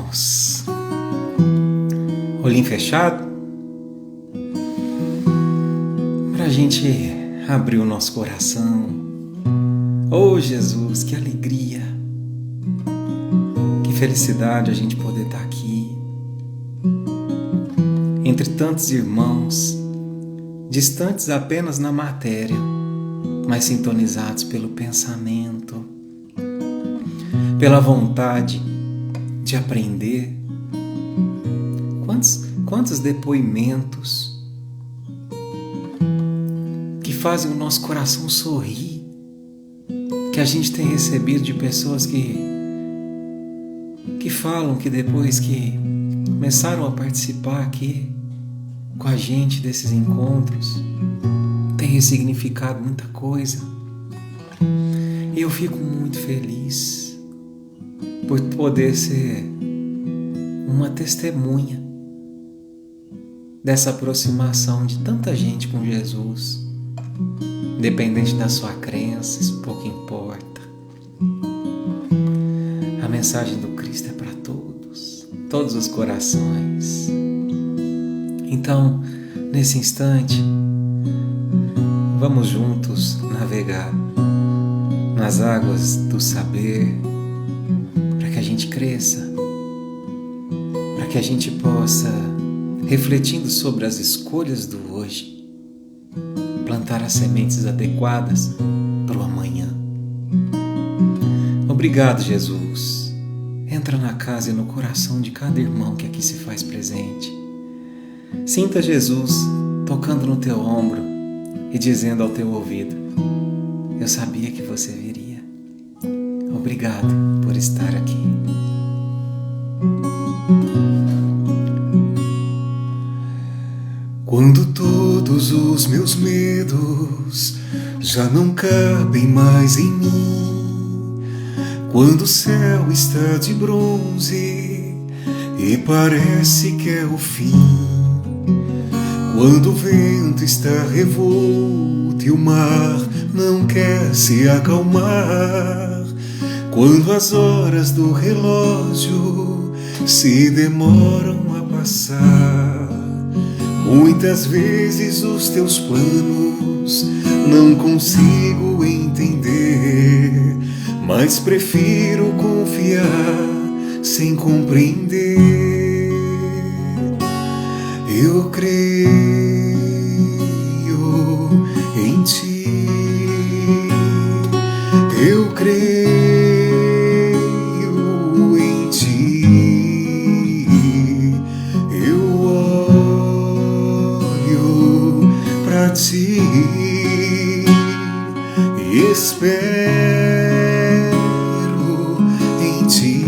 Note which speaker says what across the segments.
Speaker 1: irmãos? Olhinho fechado? Para a gente abrir o nosso coração. Oh Jesus, que alegria, que felicidade a gente poder estar aqui entre tantos irmãos, distantes apenas na matéria, mas sintonizados pelo pensamento, pela vontade de aprender. Quantos depoimentos que fazem o nosso coração sorrir, que a gente tem recebido de pessoas que falam que depois que começaram a participar aqui com a gente desses encontros, tem ressignificado muita coisa. E eu fico muito feliz por poder ser uma testemunha dessa aproximação de tanta gente com Jesus. Independente da sua crença, isso pouco importa. A mensagem do Cristo é para todos os corações. Então, nesse instante, vamos juntos navegar nas águas do saber, para que a gente cresça, para que a gente possa, refletindo sobre as escolhas do hoje, plantar as sementes adequadas para o amanhã. Obrigado, Jesus. Entra na casa e no coração de cada irmão que aqui se faz presente. Sinta Jesus tocando no teu ombro e dizendo ao teu ouvido: eu sabia que você viria. Obrigado por estar aqui.
Speaker 2: Quando todos os meus medos já não cabem mais em mim, quando o céu está de bronze e parece que é o fim, quando o vento está revolto e o mar não quer se acalmar, quando as horas do relógio se demoram a passar, muitas vezes os teus planos não consigo entender, mas prefiro confiar sem compreender. Eu creio em ti, eu creio em ti, eu olho pra ti e espero em ti.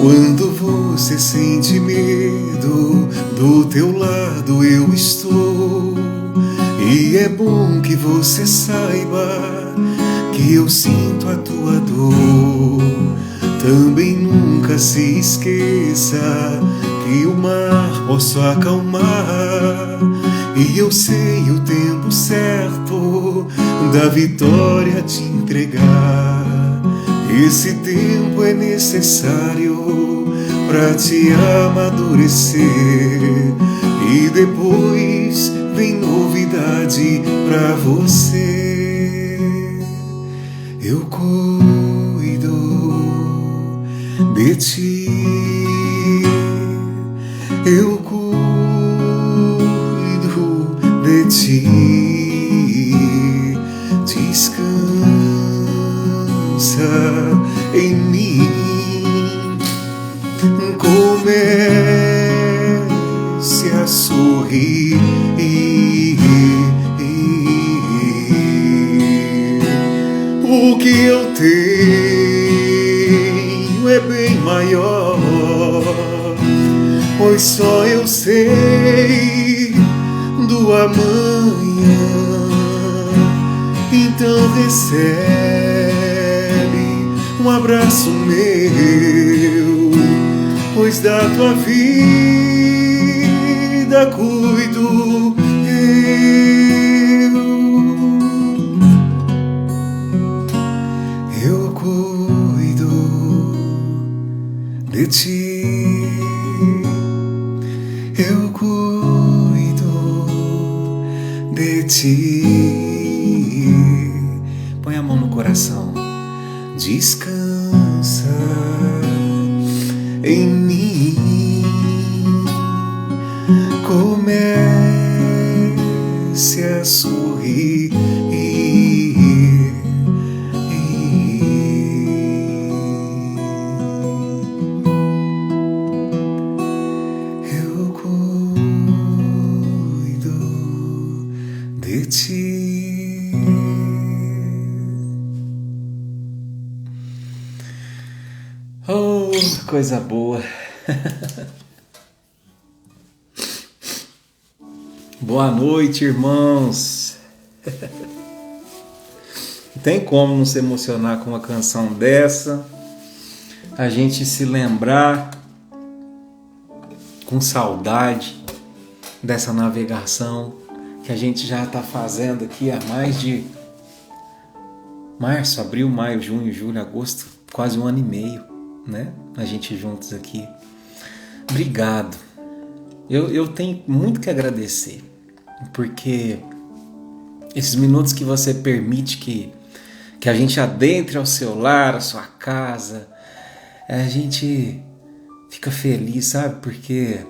Speaker 2: Quando você sente medo, do teu lado eu estou. E é bom que você saiba que eu sinto a tua dor. Também nunca se esqueça que o mar posso acalmar, e eu sei o tempo certo da vitória te entregar. Esse tempo é necessário pra te amadurecer, e depois vem novidade pra você. Eu cuido de ti, eu cuido de ti. Descansa em mim, comece a sorrir. O que eu tenho é bem maior, pois só eu sei do amanhã. Então recebe um abraço meu, pois da tua vida cuido eu. de ti.
Speaker 1: Põe a mão no coração.
Speaker 2: Descansa em mim. Comece a sorrir. Eu cuido de ti.
Speaker 1: Oh, coisa boa. Boa noite, irmãos. Não tem como não se emocionar com uma canção dessa, a gente se lembrar com saudade dessa navegação que a gente já está fazendo aqui há mais de março, abril, maio, junho, julho, agosto, quase 1 ano e meio, né? A gente juntos aqui. Obrigado. Eu tenho muito que agradecer, porque esses minutos que você permite que a gente adentre ao seu lar, à sua casa, a gente fica feliz, sabe? Porque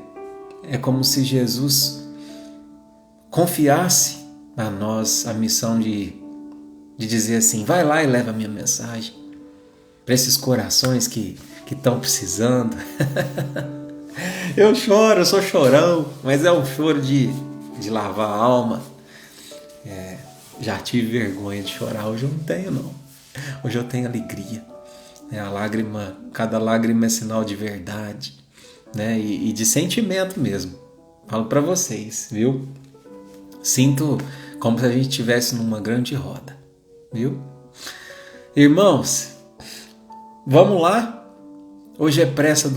Speaker 1: é como se Jesus confiasse a nós a missão de dizer assim: vai lá e leva a minha mensagem para esses corações que estão precisando. Eu choro, eu sou chorão, mas é um choro de lavar a alma. Já tive vergonha de chorar, hoje eu não tenho não. Hoje eu tenho alegria. A lágrima, cada lágrima é sinal de verdade, né? E de sentimento mesmo. Falo para vocês, viu? Sinto como se a gente estivesse numa grande roda, viu? Irmãos, vamos lá? Hoje é prece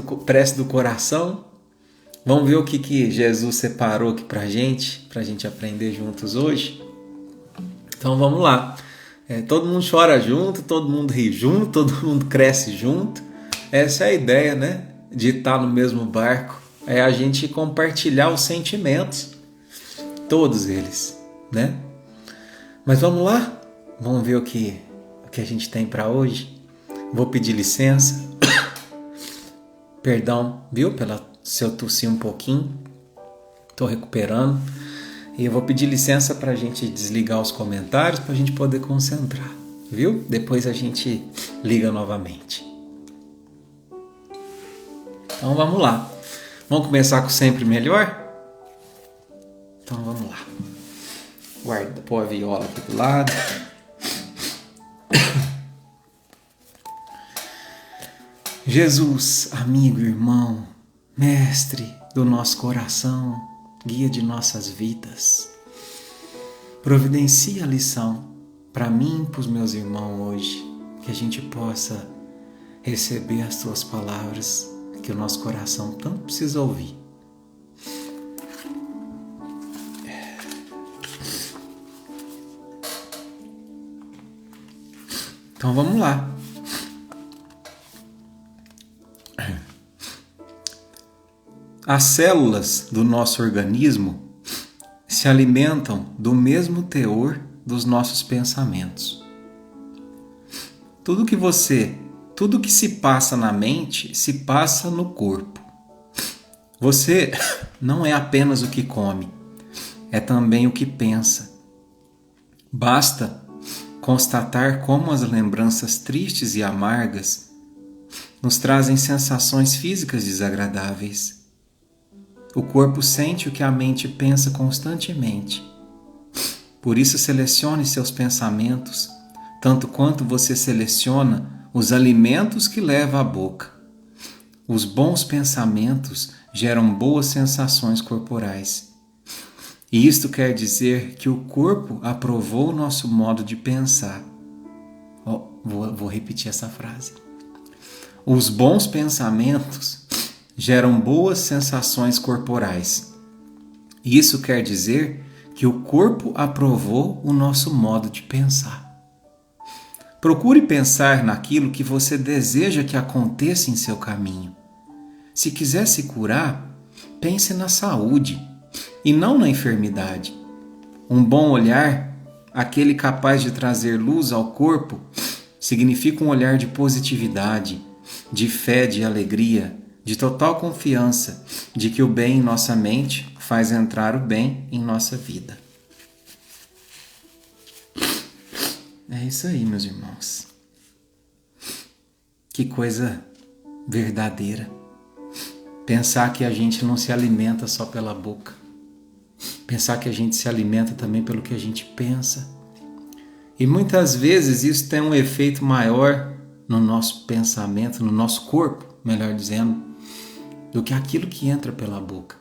Speaker 1: do coração. Vamos ver o que Jesus separou aqui pra gente aprender juntos hoje? Então vamos lá. Todo mundo chora junto, todo mundo ri junto, todo mundo cresce junto. Essa é a ideia, né? De estar no mesmo barco. É a gente compartilhar os sentimentos. Todos eles, né? Mas vamos lá? Vamos ver o que a gente tem para hoje? Vou pedir licença. Perdão, viu? Se eu tossi um pouquinho. Estou recuperando. E eu vou pedir licença para a gente desligar os comentários para a gente poder concentrar, viu? Depois a gente liga novamente. Então vamos lá. Vamos começar com sempre melhor? Então vamos lá. Pôr a viola aqui do lado. Jesus, amigo, irmão, mestre do nosso coração, guia de nossas vidas, providencia a lição para mim e para os meus irmãos hoje, que a gente possa receber as tuas palavras que o nosso coração tanto precisa ouvir. Então vamos lá. As células do nosso organismo se alimentam do mesmo teor dos nossos pensamentos. Tudo que se passa na mente se passa no corpo. Você não é apenas o que come, é também o que pensa. Basta constatar como as lembranças tristes e amargas nos trazem sensações físicas desagradáveis. O corpo sente o que a mente pensa constantemente. Por isso, selecione seus pensamentos, tanto quanto você seleciona os alimentos que leva à boca. Os bons pensamentos geram boas sensações corporais. E isto quer dizer que o corpo aprovou o nosso modo de pensar. Vou repetir essa frase. Os bons pensamentos geram boas sensações corporais. Isso quer dizer que o corpo aprovou o nosso modo de pensar. Procure pensar naquilo que você deseja que aconteça em seu caminho. Se quiser se curar, pense na saúde e não na enfermidade. Um bom olhar, aquele capaz de trazer luz ao corpo, significa um olhar de positividade, de fé, de alegria, de total confiança de que o bem em nossa mente faz entrar o bem em nossa vida. É isso aí, meus irmãos. Que coisa verdadeira. Pensar que a gente não se alimenta só pela boca. Pensar que a gente se alimenta também pelo que a gente pensa. E muitas vezes isso tem um efeito maior no nosso pensamento, no nosso corpo, melhor dizendo, do que aquilo que entra pela boca,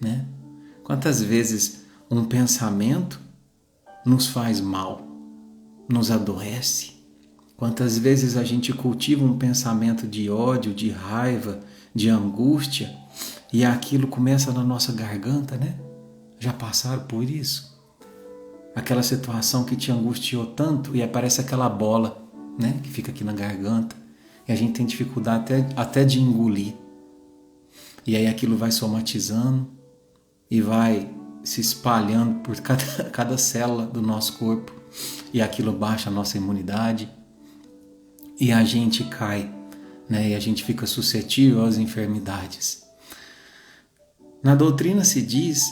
Speaker 1: né? Quantas vezes um pensamento nos faz mal, nos adoece? Quantas vezes a gente cultiva um pensamento de ódio, de raiva, de angústia, e aquilo começa na nossa garganta, né? Já passaram por isso? Aquela situação que te angustiou tanto e aparece aquela bola, né? Que fica aqui na garganta, e a gente tem dificuldade até de engolir. E aí aquilo vai somatizando e vai se espalhando por cada célula do nosso corpo, e aquilo baixa a nossa imunidade e a gente cai, né? E a gente fica suscetível às enfermidades. Na doutrina se diz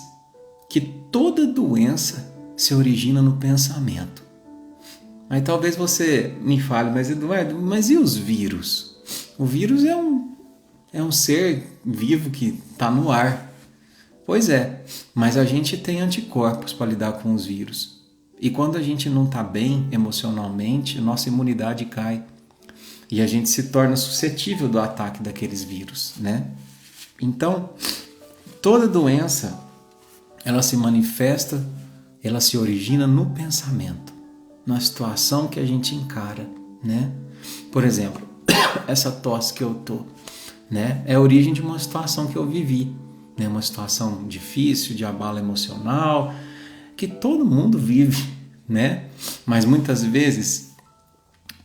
Speaker 1: que toda doença se origina no pensamento. Aí talvez você me fale, mas Eduardo, mas e os vírus? O vírus é um ser vivo que está no ar. Pois é, mas a gente tem anticorpos para lidar com os vírus. E quando a gente não está bem emocionalmente, nossa imunidade cai. E a gente se torna suscetível do ataque daqueles vírus, né? Então, toda doença, ela se manifesta, ela se origina no pensamento, na situação que a gente encara, né? Por exemplo, essa tosse que eu tô, né? É a origem de uma situação que eu vivi, né? Uma situação difícil, de abalo emocional, que todo mundo vive, né? Mas muitas vezes,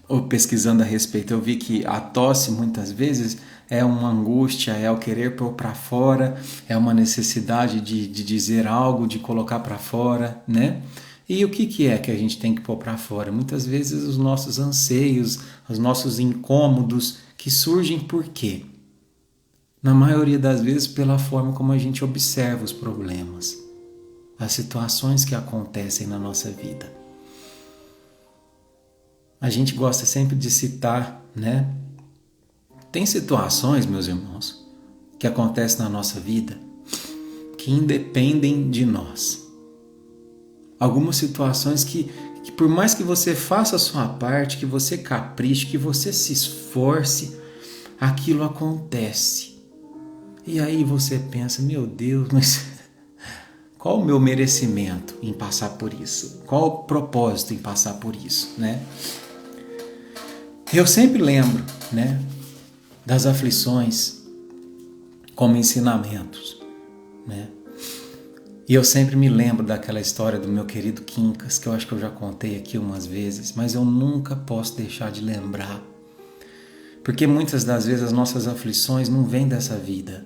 Speaker 1: ou pesquisando a respeito, eu vi que a tosse muitas vezes é uma angústia, é o querer pôr para fora, é uma necessidade de dizer algo, de colocar para fora, né? E o que é que a gente tem que pôr para fora? Muitas vezes os nossos anseios, os nossos incômodos, que surgem por quê? Na maioria das vezes pela forma como a gente observa os problemas, as situações que acontecem na nossa vida. A gente gosta sempre de citar, né? Tem situações, meus irmãos, que acontecem na nossa vida que independem de nós. Algumas situações que por mais que você faça a sua parte, que você capriche, que você se esforce, aquilo acontece. E aí você pensa, meu Deus, mas qual o meu merecimento em passar por isso? Qual o propósito em passar por isso, né? Eu sempre lembro, né, das aflições como ensinamentos, né? E eu sempre me lembro daquela história do meu querido Quincas, que eu acho que eu já contei aqui umas vezes, mas eu nunca posso deixar de lembrar. Porque muitas das vezes as nossas aflições não vêm dessa vida,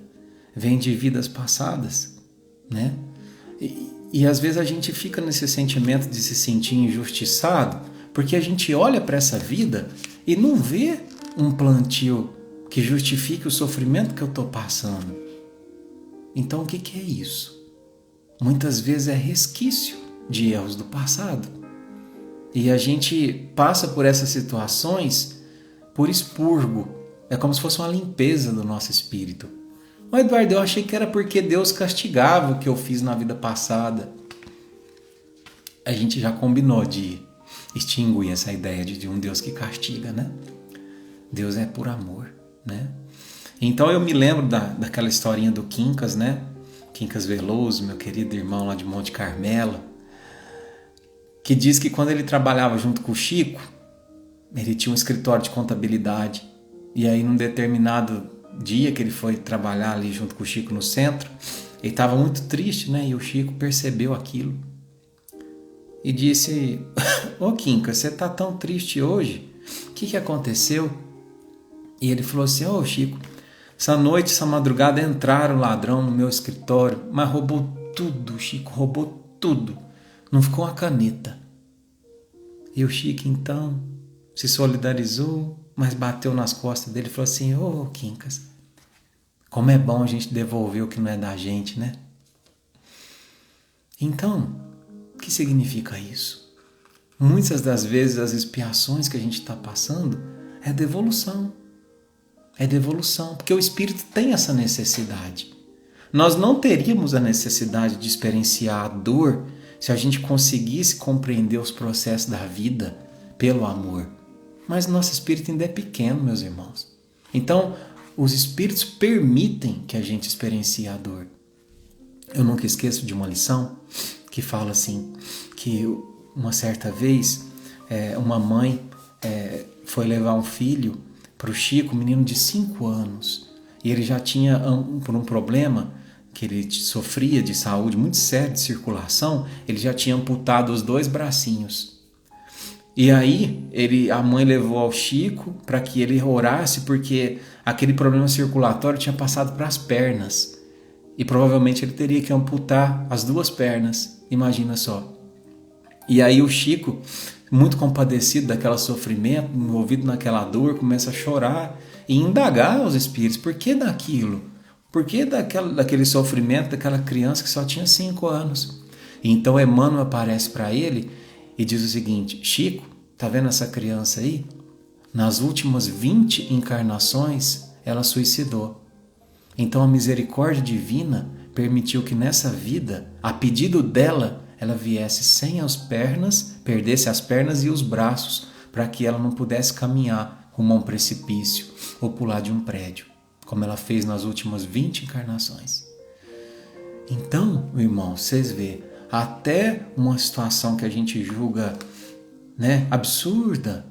Speaker 1: vêm de vidas passadas, né? E às vezes a gente fica nesse sentimento de se sentir injustiçado, porque a gente olha para essa vida e não vê um plantio que justifique o sofrimento que eu estou passando. Então o que é isso? Muitas vezes é resquício de erros do passado. E a gente passa por essas situações por expurgo. É como se fosse uma limpeza do nosso espírito. Mas Eduardo, eu achei que era porque Deus castigava o que eu fiz na vida passada. A gente já combinou de extinguir essa ideia de um Deus que castiga, né? Deus é por amor, né? Então eu me lembro daquela historinha do Quincas, né? Quincas Veloso, meu querido irmão lá de Monte Carmelo, que diz que quando ele trabalhava junto com o Chico, ele tinha um escritório de contabilidade. E aí num determinado dia que ele foi trabalhar ali junto com o Chico no centro, ele estava muito triste, né? E o Chico percebeu aquilo e disse: ô Quincas, você está tão triste hoje? O que aconteceu? E ele falou assim: ô Chico, essa noite, essa madrugada entraram ladrão no meu escritório, mas roubou tudo, Chico, roubou tudo. Não ficou uma caneta. E o Chico, então, se solidarizou, mas bateu nas costas dele e falou assim: ô, Quincas, como é bom a gente devolver o que não é da gente, né? Então, o que significa isso? Muitas das vezes as expiações que a gente está passando é devolução. É devolução, porque o Espírito tem essa necessidade. Nós não teríamos a necessidade de experienciar a dor se a gente conseguisse compreender os processos da vida pelo amor. Mas nosso espírito ainda é pequeno, meus irmãos. Então, os espíritos permitem que a gente experiencie a dor. Eu nunca esqueço de uma lição que fala assim, que uma certa vez uma mãe foi levar um filho para o Chico, um menino de 5 anos, e ele já tinha, por um problema que ele sofria de saúde muito sério, de circulação, ele já tinha amputado os 2 bracinhos. E aí a mãe levou ao Chico para que ele orasse, porque aquele problema circulatório tinha passado para as pernas. E provavelmente ele teria que amputar as 2 pernas, imagina só. E aí o Chico, muito compadecido daquele sofrimento, envolvido naquela dor, começa a chorar e indagar aos espíritos: por que daquilo? Por que daquele sofrimento daquela criança que só tinha 5 anos? E então Emmanuel aparece para ele e diz o seguinte: Chico, tá vendo essa criança aí? Nas últimas 20 encarnações ela suicidou. Então a misericórdia divina permitiu que nessa vida, a pedido dela, ela viesse sem as pernas, perdesse as pernas e os braços, para que ela não pudesse caminhar rumo a um precipício ou pular de um prédio, como ela fez nas últimas 20 encarnações. Então, meu irmão, vocês vê, até uma situação que a gente julga, absurda,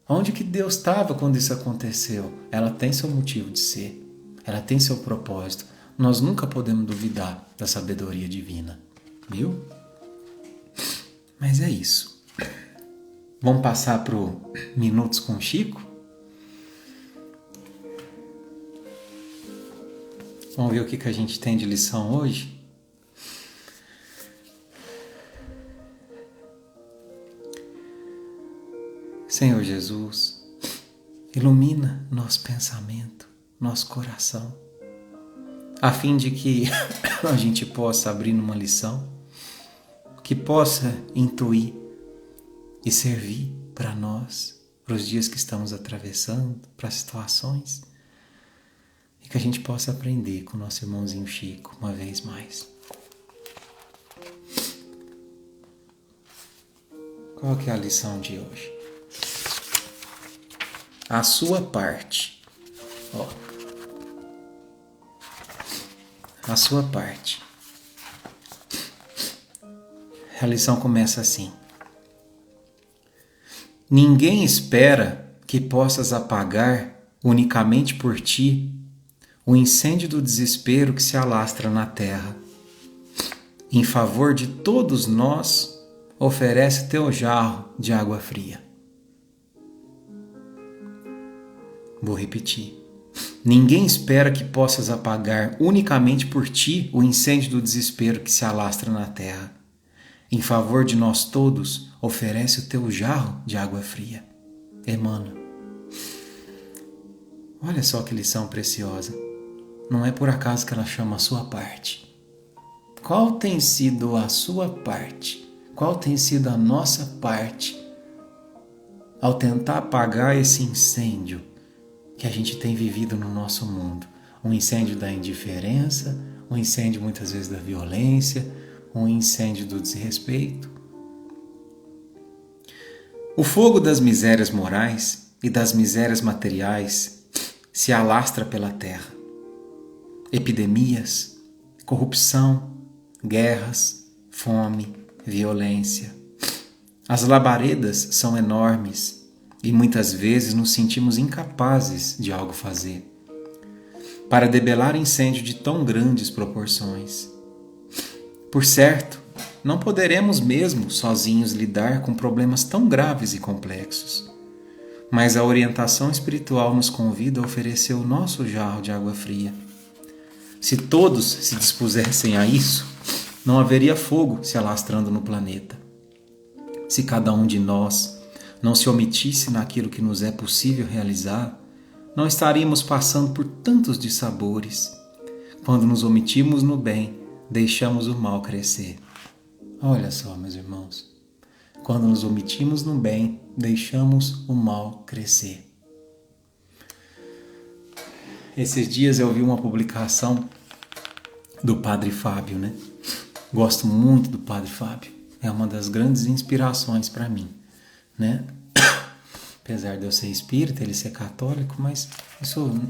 Speaker 1: onde que Deus estava quando isso aconteceu? Ela tem seu motivo de ser, ela tem seu propósito. Nós nunca podemos duvidar da sabedoria divina, viu? Mas é isso. Vamos passar para o Minutos com Chico? Vamos ver o que a gente tem de lição hoje? Senhor Jesus, ilumina nosso pensamento, nosso coração, a fim de que a gente possa abrir numa lição, que possa intuir e servir para nós, para os dias que estamos atravessando, para as situações, e que a gente possa aprender com o nosso irmãozinho Chico uma vez mais. Qual que é a lição de hoje? A sua parte. A sua parte. A lição começa assim: ninguém espera que possas apagar unicamente por ti o incêndio do desespero que se alastra na terra. Em favor de todos nós, oferece teu jarro de água fria. Vou repetir. Ninguém espera que possas apagar unicamente por ti o incêndio do desespero que se alastra na terra. Em favor de nós todos, oferece o teu jarro de água fria. Emmanuel. Olha só que lição preciosa. Não é por acaso que ela chama a sua parte. Qual tem sido a sua parte? Qual tem sido a nossa parte ao tentar apagar esse incêndio que a gente tem vivido no nosso mundo? Um incêndio da indiferença, um incêndio muitas vezes da violência, um incêndio do desrespeito. O fogo das misérias morais e das misérias materiais se alastra pela terra. Epidemias, corrupção, guerras, fome, violência. As labaredas são enormes e muitas vezes nos sentimos incapazes de algo fazer para debelar incêndio de tão grandes proporções. Por certo, não poderemos mesmo sozinhos lidar com problemas tão graves e complexos, mas a orientação espiritual nos convida a oferecer o nosso jarro de água fria. Se todos se dispusessem a isso, não haveria fogo se alastrando no planeta. se cada um de nós não se omitisse naquilo que nos é possível realizar, não estaríamos passando por tantos dissabores. Quando nos omitimos no bem, deixamos o mal crescer. Olha só, meus irmãos, quando nos omitimos no bem, deixamos o mal crescer. Esses dias eu vi uma publicação do Padre Fábio, né? Gosto muito do Padre Fábio. É uma das grandes inspirações para mim, né? Apesar de eu ser espírita, ele ser católico, mas isso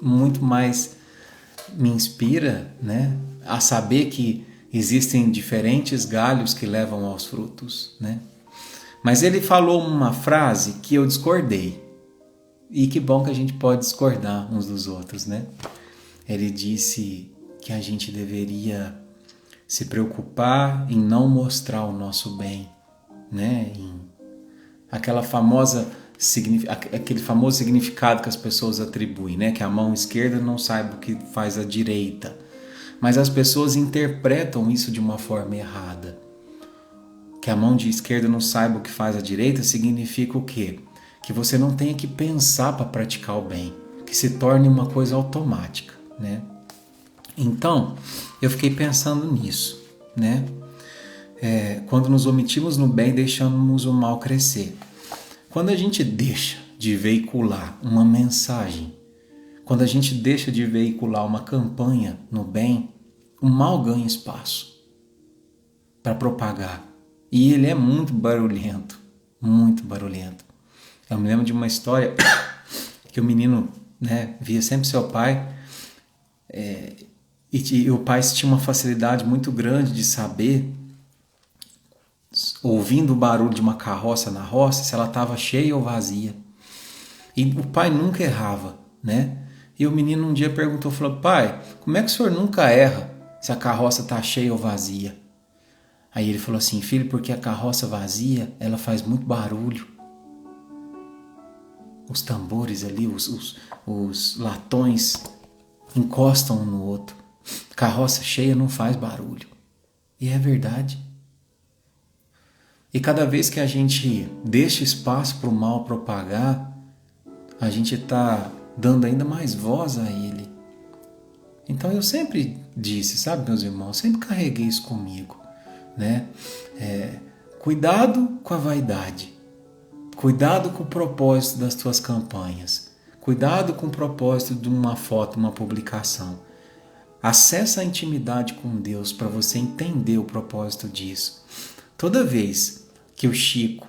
Speaker 1: muito mais me inspira, né? A saber que existem diferentes galhos que levam aos frutos, né? Mas ele falou uma frase que eu discordei. E que bom que a gente pode discordar uns dos outros, né? Ele disse que a gente deveria se preocupar em não mostrar o nosso bem, né? Aquele famoso significado que as pessoas atribuem, né? Que a mão esquerda não saiba o que faz a direita. Mas as pessoas interpretam isso de uma forma errada. Que a mão de esquerda não saiba o que faz a direita significa o quê? Que você não tenha que pensar para praticar o bem, que se torne uma coisa automática, né? Então, eu fiquei pensando nisso, né? Quando nos omitimos no bem, deixamos o mal crescer. Quando a gente deixa de veicular uma mensagem, quando a gente deixa de veicular uma campanha no bem, o mal ganha espaço para propagar. E ele é muito barulhento, muito barulhento. Eu me lembro de uma história que o menino, né, via sempre seu pai e o pai tinha uma facilidade muito grande de saber, ouvindo o barulho de uma carroça na roça, se ela estava cheia ou vazia. E o pai nunca errava, né? E o menino um dia perguntou, falou, pai, como é que o senhor nunca erra se a carroça está cheia ou vazia? Aí ele falou assim, filho, porque a carroça vazia, ela faz muito barulho. Os tambores ali, os latões encostam um no outro. Carroça cheia não faz barulho. E é verdade. E cada vez que a gente deixa espaço para o mal propagar, a gente está dando ainda mais voz a ele. Então eu sempre disse, sabe, meus irmãos, sempre carreguei isso comigo, né? Cuidado com a vaidade. Cuidado com o propósito das tuas campanhas. Cuidado com o propósito de uma foto, uma publicação. Acessa a intimidade com Deus para você entender o propósito disso. Toda vez que o Chico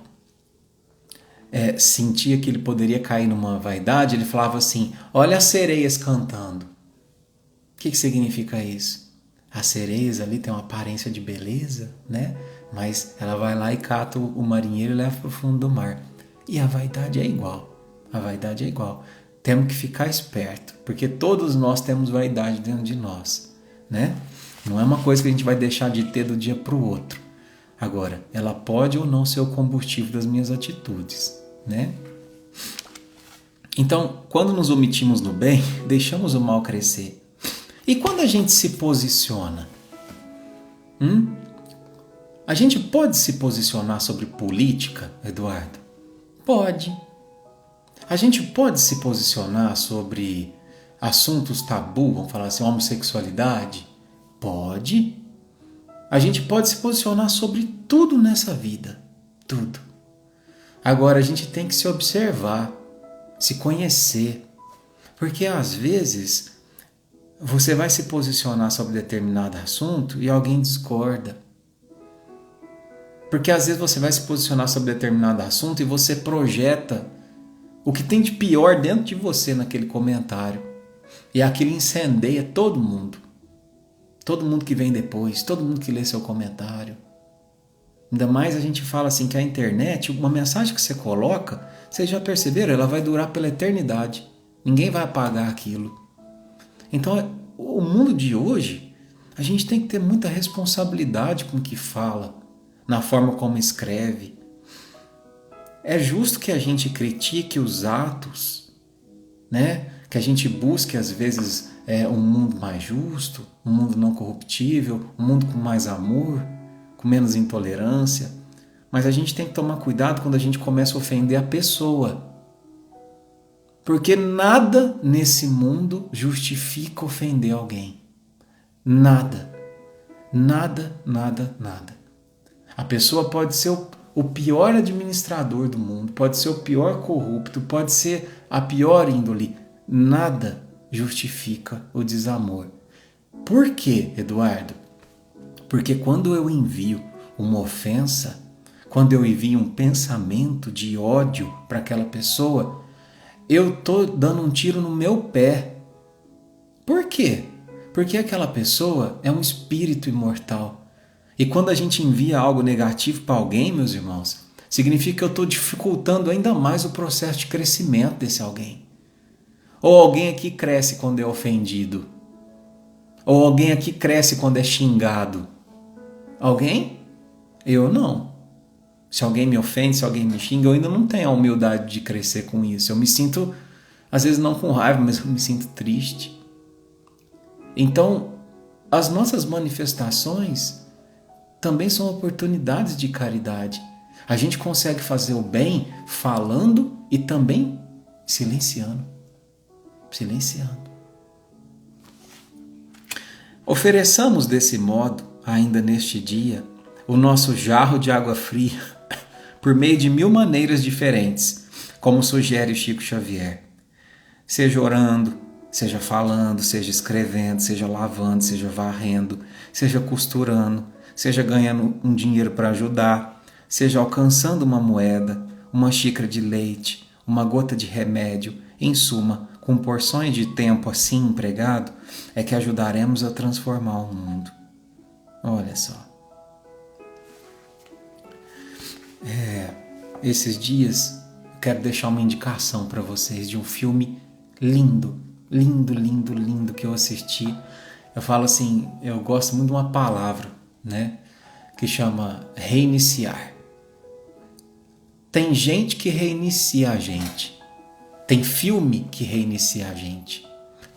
Speaker 1: sentia que ele poderia cair numa vaidade, ele falava assim, olha as sereias cantando. O que significa isso? As sereias ali têm uma aparência de beleza, né? Mas ela vai lá e cata o marinheiro e leva para o fundo do mar. E a vaidade é igual. A vaidade é igual. Temos que ficar esperto, porque todos nós temos vaidade dentro de nós, né? Não é uma coisa que a gente vai deixar de ter do dia para o outro. Agora, ela pode ou não ser o combustível das minhas atitudes, né? Então, quando nos omitimos no bem, deixamos o mal crescer. E quando a gente se posiciona? A gente pode se posicionar sobre política, Eduardo? Pode. A gente pode se posicionar sobre assuntos tabu, vamos falar assim, homossexualidade? Pode. A gente pode se posicionar sobre tudo nessa vida. Tudo. Agora a gente tem que se observar, se conhecer. Porque às vezes você vai se posicionar sobre determinado assunto e alguém discorda. Porque às vezes você vai se posicionar sobre determinado assunto e você projeta o que tem de pior dentro de você naquele comentário. E aquilo incendeia todo mundo. Todo mundo que vem depois, todo mundo que lê seu comentário. Ainda mais a gente fala assim que a internet, uma mensagem que você coloca, vocês já perceberam, ela vai durar pela eternidade. Ninguém vai apagar aquilo. Então, o mundo de hoje, a gente tem que ter muita responsabilidade com o que fala, na forma como escreve. É justo que a gente critique os atos, né? Que a gente busque, às vezes, um mundo mais justo, um mundo não corruptível, um mundo com mais amor, com menos intolerância. Mas a gente tem que tomar cuidado quando a gente começa a ofender a pessoa. Porque nada nesse mundo justifica ofender alguém. Nada. Nada, nada, nada. A pessoa pode ser o pior administrador do mundo, pode ser o pior corrupto, pode ser a pior índole. Nada justifica o desamor. Por quê, Eduardo? Porque quando eu envio uma ofensa, quando eu envio um pensamento de ódio para aquela pessoa, eu estou dando um tiro no meu pé. Por quê? Porque aquela pessoa é um espírito imortal. E quando a gente envia algo negativo para alguém, meus irmãos, significa que eu estou dificultando ainda mais o processo de crescimento desse alguém. Ou alguém aqui cresce quando é ofendido. Ou alguém aqui cresce quando é xingado. Alguém? Eu não. Se alguém me ofende, se alguém me xinga, eu ainda não tenho a humildade de crescer com isso. Eu me sinto, às vezes não com raiva, mas eu me sinto triste. Então, as nossas manifestações também são oportunidades de caridade. A gente consegue fazer o bem falando e também silenciando. Silenciando. Ofereçamos desse modo, ainda neste dia, o nosso jarro de água fria por meio de 1000 maneiras diferentes, como sugere o Chico Xavier. Seja orando, seja falando, seja escrevendo, seja lavando, seja varrendo, seja costurando, seja ganhando um dinheiro para ajudar, seja alcançando uma moeda, uma xícara de leite, uma gota de remédio, em suma, com porções de tempo assim empregado, é que ajudaremos a transformar o mundo. Olha só. Esses dias eu quero deixar uma indicação para vocês de um filme lindo, lindo, lindo, lindo que eu assisti. Eu falo assim, eu gosto muito de uma palavra, né, que chama reiniciar. Tem gente que reinicia a gente. Tem filme que reinicia a gente.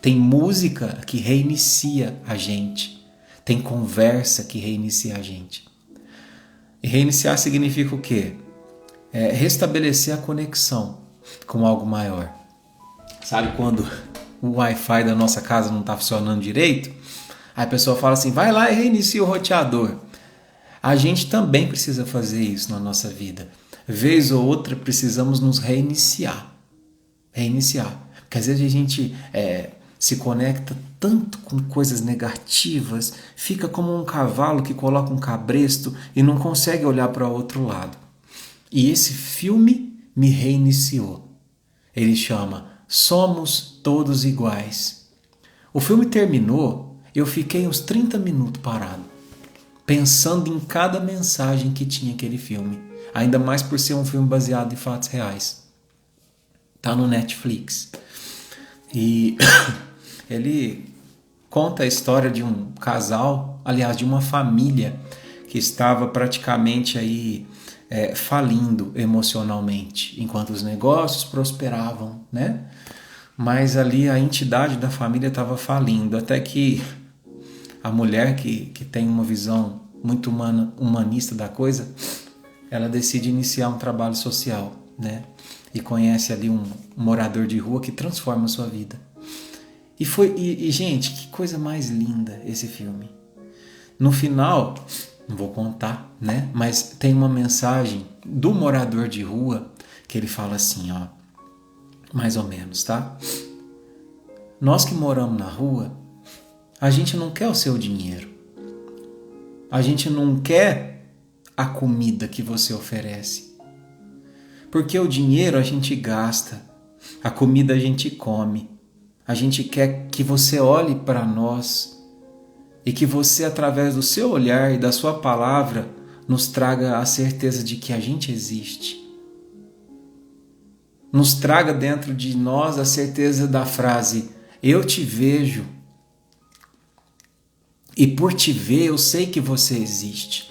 Speaker 1: Tem música que reinicia a gente. Tem conversa que reinicia a gente. E reiniciar significa o quê? Restabelecer a conexão com algo maior. Sabe quando o Wi-Fi da nossa casa não está funcionando direito? Aí a pessoa fala assim, vai lá e reinicia o roteador. A gente também precisa fazer isso na nossa vida. Vez ou outra precisamos nos reiniciar. Reiniciar. Porque às vezes a gente se conecta tanto com coisas negativas, fica como um cavalo que coloca um cabresto e não consegue olhar para o outro lado. E esse filme me reiniciou. Ele chama Somos Todos Iguais. O filme terminou, eu fiquei uns 30 minutos parado, pensando em cada mensagem que tinha aquele filme. Ainda mais por ser um filme baseado em fatos reais. Tá no Netflix. E ele conta a história de um casal, aliás, de uma família que estava praticamente aí falindo emocionalmente, enquanto os negócios prosperavam, né? Mas ali a entidade da família estava falindo, até que a mulher que tem uma visão muito humanista da coisa, ela decide iniciar um trabalho social, né? E conhece ali um morador de rua que transforma a sua vida. E gente, que coisa mais linda esse filme. No final, não vou contar, né? Mas tem uma mensagem do morador de rua que ele fala assim, ó, mais ou menos, tá? Nós que moramos na rua, a gente não quer o seu dinheiro. A gente não quer a comida que você oferece. Porque o dinheiro a gente gasta, a comida a gente come. A gente quer que você olhe para nós e que você, através do seu olhar e da sua palavra, nos traga a certeza de que a gente existe. Nos traga dentro de nós a certeza da frase, eu te vejo e por te ver eu sei que você existe.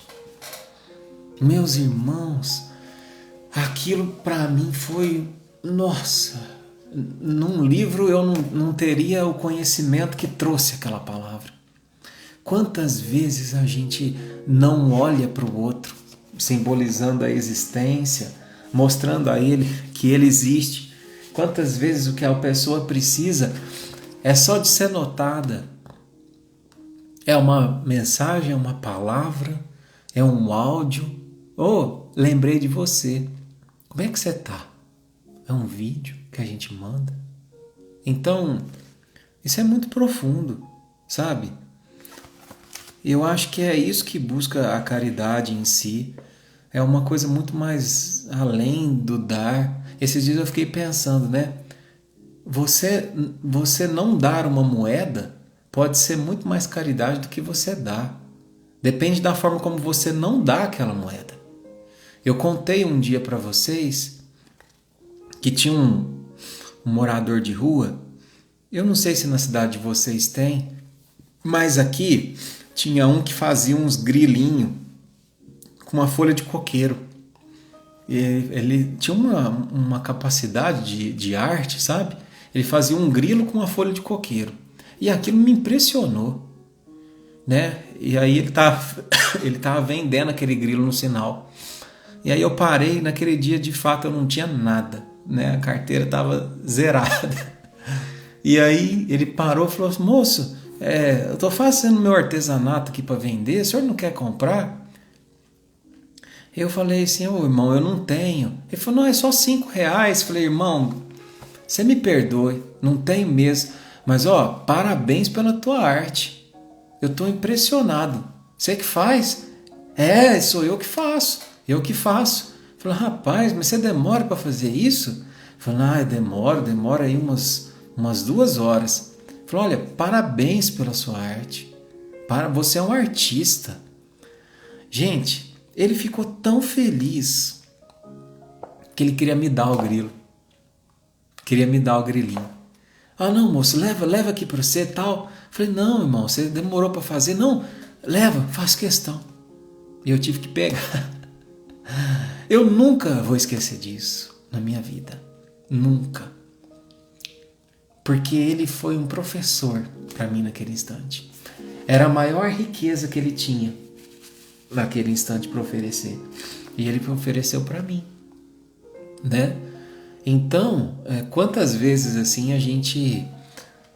Speaker 1: Meus irmãos, aquilo para mim foi, nossa, num livro eu não teria o conhecimento que trouxe aquela palavra. Quantas vezes a gente não olha para o outro simbolizando a existência, mostrando a ele que ele existe. Quantas vezes o que a pessoa precisa é só de ser notada. É uma mensagem, é uma palavra, é um áudio. Lembrei de você. Como é que você tá? É um vídeo que a gente manda. Então, isso é muito profundo, sabe? Eu acho que é isso que busca a caridade em si. É uma coisa muito mais além do dar. Esses dias eu fiquei pensando, né? Você não dar uma moeda pode ser muito mais caridade do que você dá. Depende da forma como você não dá aquela moeda. Eu contei um dia para vocês que tinha um morador de rua. Eu não sei se na cidade de vocês tem, mas aqui tinha um que fazia uns grilinhos com uma folha de coqueiro. Ele tinha uma capacidade de arte, sabe? Ele fazia um grilo com uma folha de coqueiro. E aquilo me impressionou, né? E aí ele tava vendendo aquele grilo no sinal. E aí eu parei, naquele dia de fato eu não tinha nada, né? A carteira estava zerada. E aí ele parou e falou assim: moço, eu estou fazendo meu artesanato aqui para vender, o senhor não quer comprar? Eu falei assim: ô irmão, eu não tenho. Ele falou: não, é só R$5. Eu falei: irmão, você me perdoe, não tenho mesmo, mas parabéns pela tua arte. Eu estou impressionado. Você que faz? Sou eu que faço. Eu que faço. Eu falei: rapaz, mas você demora para fazer isso? Eu falei: demora aí umas 2 horas. Eu falei: olha, parabéns pela sua arte. Você é um artista. Gente, ele ficou tão feliz que ele queria me dar o grilo. Queria me dar o grilinho. Ah, não, moço, leva aqui para você e tal. Eu falei: não, irmão, você demorou para fazer. Não, leva, faço questão. E eu tive que pegar. Eu nunca vou esquecer disso na minha vida. Nunca. Porque ele foi um professor para mim naquele instante. Era a maior riqueza que ele tinha naquele instante para oferecer. E ele ofereceu para mim, né? Então, quantas vezes assim a gente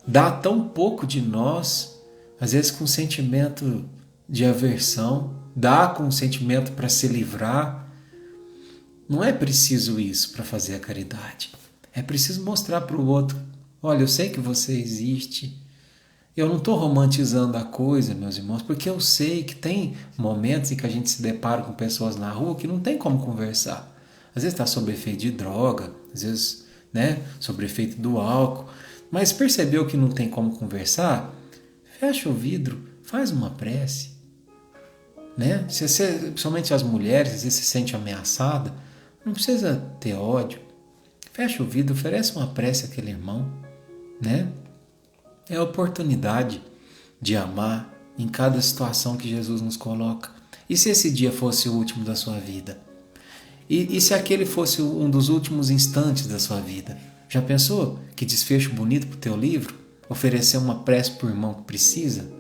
Speaker 1: dá tão pouco de nós, às vezes com sentimento de aversão, dá com sentimento para se livrar. Não é preciso isso para fazer a caridade. É preciso mostrar para o outro: olha, eu sei que você existe. Eu não estou romantizando a coisa, meus irmãos, porque eu sei que tem momentos em que a gente se depara com pessoas na rua que não tem como conversar. Às vezes está sob efeito de droga, às vezes, né, sob efeito do álcool. Mas percebeu que não tem como conversar? Fecha o vidro, faz uma prece. Né? Principalmente as mulheres, às vezes se sente ameaçada, não precisa ter ódio. Fecha o vidro, oferece uma prece àquele irmão. Né? É a oportunidade de amar em cada situação que Jesus nos coloca. E se esse dia fosse o último da sua vida? E se aquele fosse um dos últimos instantes da sua vida? Já pensou que desfecho bonito para o teu livro? Oferecer uma prece para o irmão que precisa?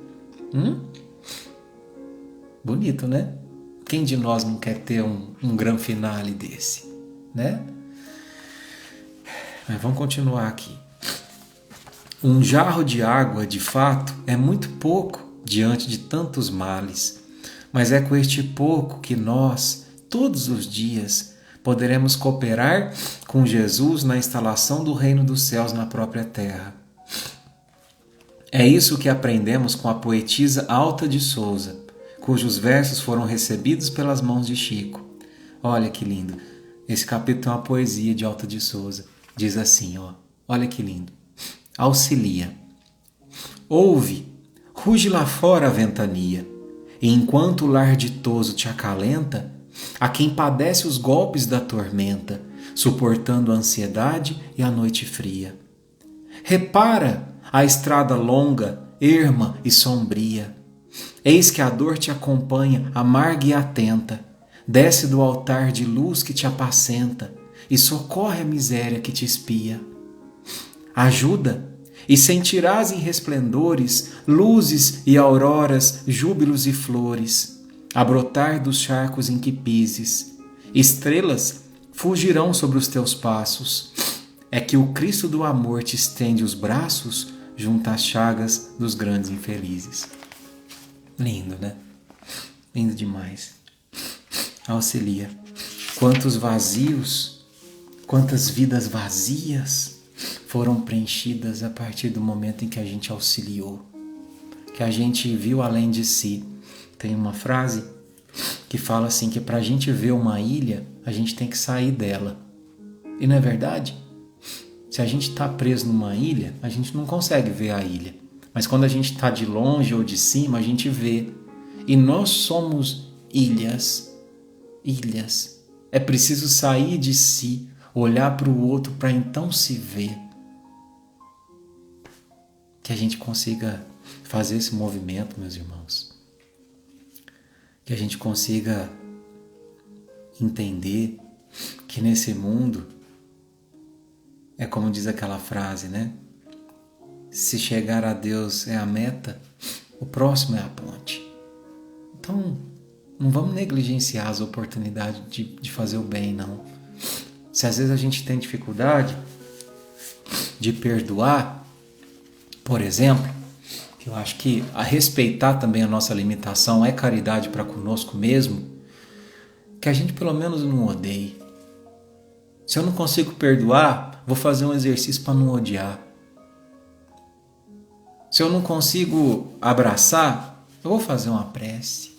Speaker 1: Bonito, né? Quem de nós não quer ter um grande finale desse? Né? Mas vamos continuar aqui. Um jarro de água, de fato, é muito pouco diante de tantos males, mas é com este pouco que nós, todos os dias, poderemos cooperar com Jesus na instalação do reino dos céus na própria terra. É isso que aprendemos com a poetisa Alta de Souza, cujos versos foram recebidos pelas mãos de Chico. Olha que lindo. Esse capítulo tem uma poesia de Alta de Souza. Diz assim, olha que lindo. Auxilia. Ouve, ruge lá fora a ventania, e enquanto o lar ditoso te acalenta, a quem padece os golpes da tormenta, suportando a ansiedade e a noite fria. Repara a estrada longa, erma e sombria. Eis que a dor te acompanha, amarga e atenta, desce do altar de luz que te apacenta e socorre a miséria que te espia. Ajuda, e sentirás em resplendores luzes e auroras, júbilos e flores. a brotar dos charcos em que pises. Estrelas fugirão sobre os teus passos. É que o Cristo do amor te estende os braços junto às chagas dos grandes infelizes. Lindo, né? Lindo demais. Auxilia. Quantos vazios, quantas vidas vazias foram preenchidas a partir do momento em que a gente auxiliou, que a gente viu além de si. Tem uma frase que fala assim, que para a gente ver uma ilha, a gente tem que sair dela. E não é verdade? Se a gente está preso numa ilha, a gente não consegue ver a ilha. Mas quando a gente está de longe ou de cima, a gente vê. E nós somos ilhas. Ilhas. É preciso sair de si, olhar para o outro para então se ver. Que a gente consiga fazer esse movimento, meus irmãos. Que a gente consiga entender que nesse mundo, é como diz aquela frase, né? Se chegar a Deus é a meta, o próximo é a ponte. Então, não vamos negligenciar as oportunidades de fazer o bem, não. Se às vezes a gente tem dificuldade de perdoar, por exemplo, que eu acho que a respeitar também a nossa limitação é caridade para conosco mesmo, que a gente pelo menos não odeie. Se eu não consigo perdoar, vou fazer um exercício para não odiar. Se eu não consigo abraçar, eu vou fazer uma prece.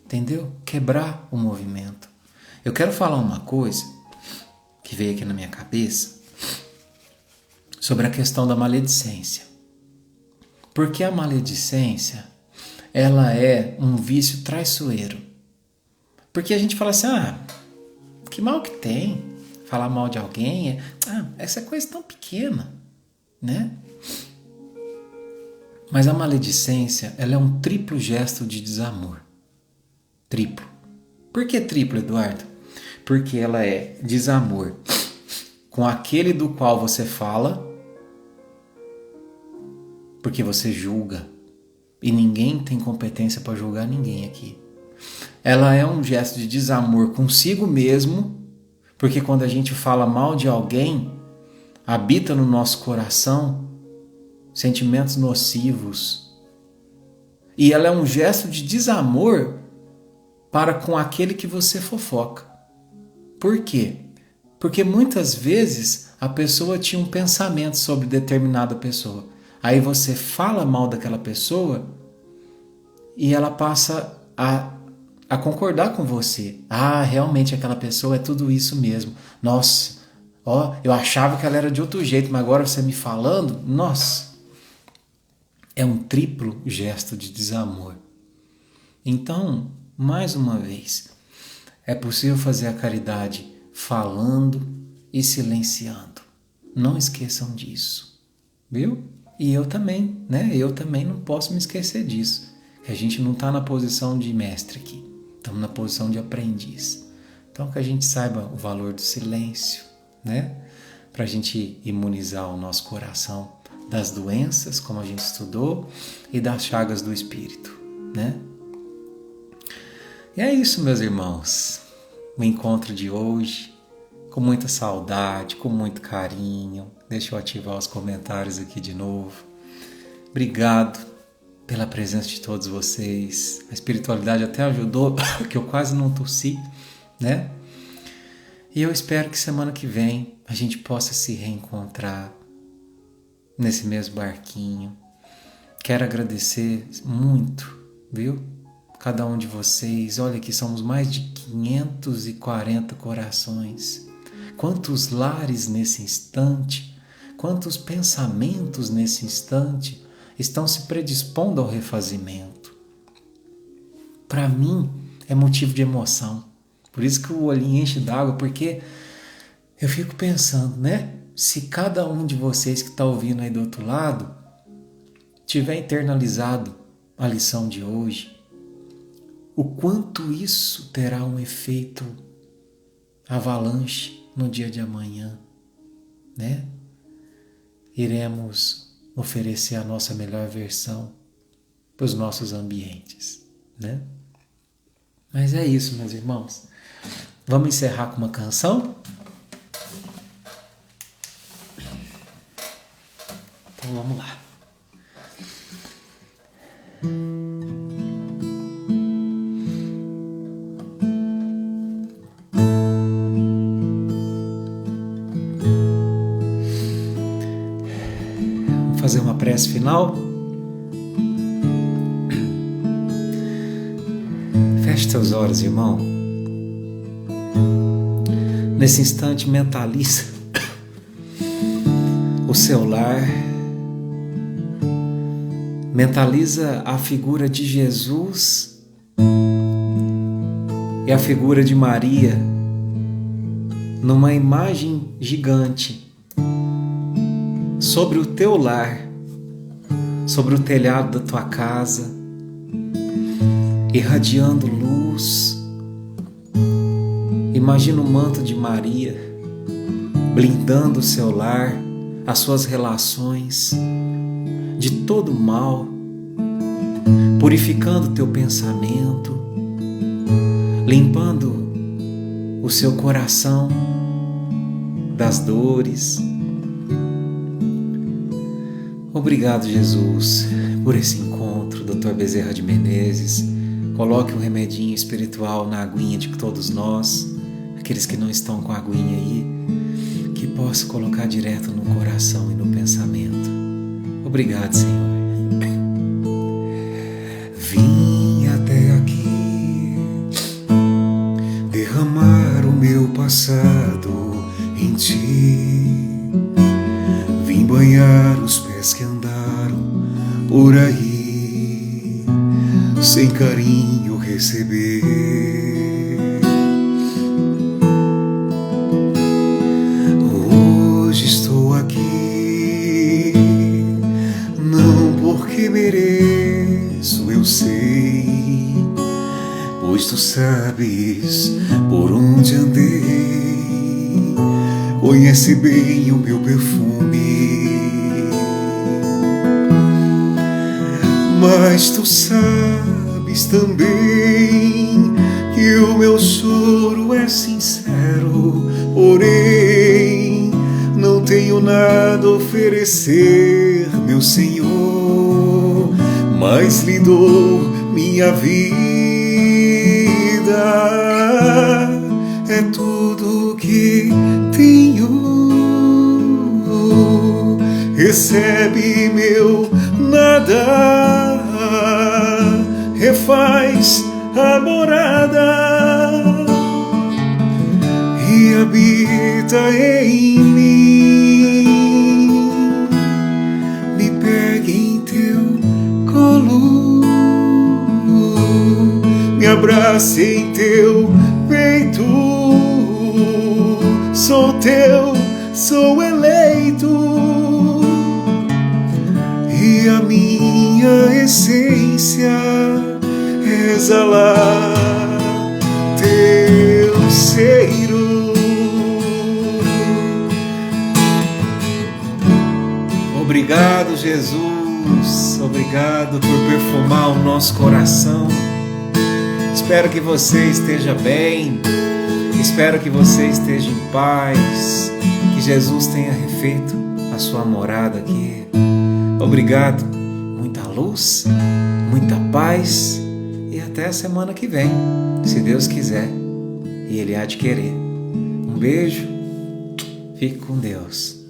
Speaker 1: Entendeu? Quebrar o movimento. Eu quero falar uma coisa que veio aqui na minha cabeça sobre a questão da maledicência. Porque a maledicência, ela é um vício traiçoeiro. Porque a gente fala assim, que mal que tem? Falar mal de alguém, essa coisa tão pequena, né? Mas a maledicência, ela é um triplo gesto de desamor. Triplo. Por que triplo, Eduardo? Porque ela é desamor com aquele do qual você fala, porque você julga. E ninguém tem competência para julgar ninguém aqui. Ela é um gesto de desamor consigo mesmo, porque quando a gente fala mal de alguém, habita no nosso coração sentimentos nocivos. E ela é um gesto de desamor para com aquele que você fofoca. Por quê? Porque muitas vezes a pessoa tinha um pensamento sobre determinada pessoa. Aí você fala mal daquela pessoa e ela passa a concordar com você. Realmente aquela pessoa é tudo isso mesmo. Nossa, eu achava que ela era de outro jeito, mas agora você me falando, nossa. É um triplo gesto de desamor. Então, mais uma vez, é possível fazer a caridade falando e silenciando. Não esqueçam disso. Viu? E eu também, né? Eu também não posso me esquecer disso. Que a gente não está na posição de mestre aqui. Estamos na posição de aprendiz. Então, que a gente saiba o valor do silêncio, né? Para a gente imunizar o nosso coração das doenças, como a gente estudou, e das chagas do espírito, né? E é isso, meus irmãos. O encontro de hoje, com muita saudade, com muito carinho. Deixa eu ativar os comentários aqui de novo. Obrigado pela presença de todos vocês. A espiritualidade até ajudou, que eu quase não tossi, né? E eu espero que semana que vem a gente possa se reencontrar nesse mesmo barquinho. Quero agradecer muito, viu? Cada um de vocês. Olha que somos mais de 540 corações. Quantos lares nesse instante, quantos pensamentos nesse instante estão se predispondo ao refazimento. Para mim é motivo de emoção. Por isso que o olhinho enche d'água, porque eu fico pensando, né? Se cada um de vocês que está ouvindo aí do outro lado tiver internalizado a lição de hoje, o quanto isso terá um efeito avalanche no dia de amanhã, né? Iremos oferecer a nossa melhor versão para os nossos ambientes, né? Mas é isso, meus irmãos. Vamos encerrar com uma canção? Então vamos lá. Vamos fazer uma prece final. Feche teus olhos, irmão. Nesse instante, mentaliza o seu lar. Mentaliza a figura de Jesus e a figura de Maria numa imagem gigante sobre o teu lar, sobre o telhado da tua casa, irradiando luz. Imagina o manto de Maria blindando o seu lar, as suas relações de todo mal, purificando o teu pensamento, limpando o seu coração das dores. Obrigado, Jesus, por esse encontro, Dr. Bezerra de Menezes. Coloque um remedinho espiritual na aguinha de todos nós, aqueles que não estão com a aguinha aí, que possa colocar direto no coração e no pensamento. Obrigado, Senhor.
Speaker 2: Vim até aqui derramar o meu passado em ti. Vim banhar os pés que andaram por aí, sem carinho receber. Hoje estou aqui, não porque mereço, eu sei, pois tu sabes por onde andei, conhece bem o meu perfume. Mas tu sabes também que o meu choro é sincero, porém não tenho nada a oferecer, meu Senhor, mas lhe dou minha vida. É tudo que tenho, recebe meu nada, refaz a morada e habita em mim. Me pega em teu colo, me abraça em teu peito. Sou teu, sou eleito, e a minha essência é exalar teu cheiro.
Speaker 1: Obrigado, Jesus. Obrigado por perfumar o nosso coração. Espero que você esteja bem. Espero que você esteja em paz. Que Jesus tenha refeito a sua morada aqui. Obrigado. Muita luz, muita paz. E até a semana que vem, se Deus quiser. E Ele há de querer. Um beijo. Fique com Deus.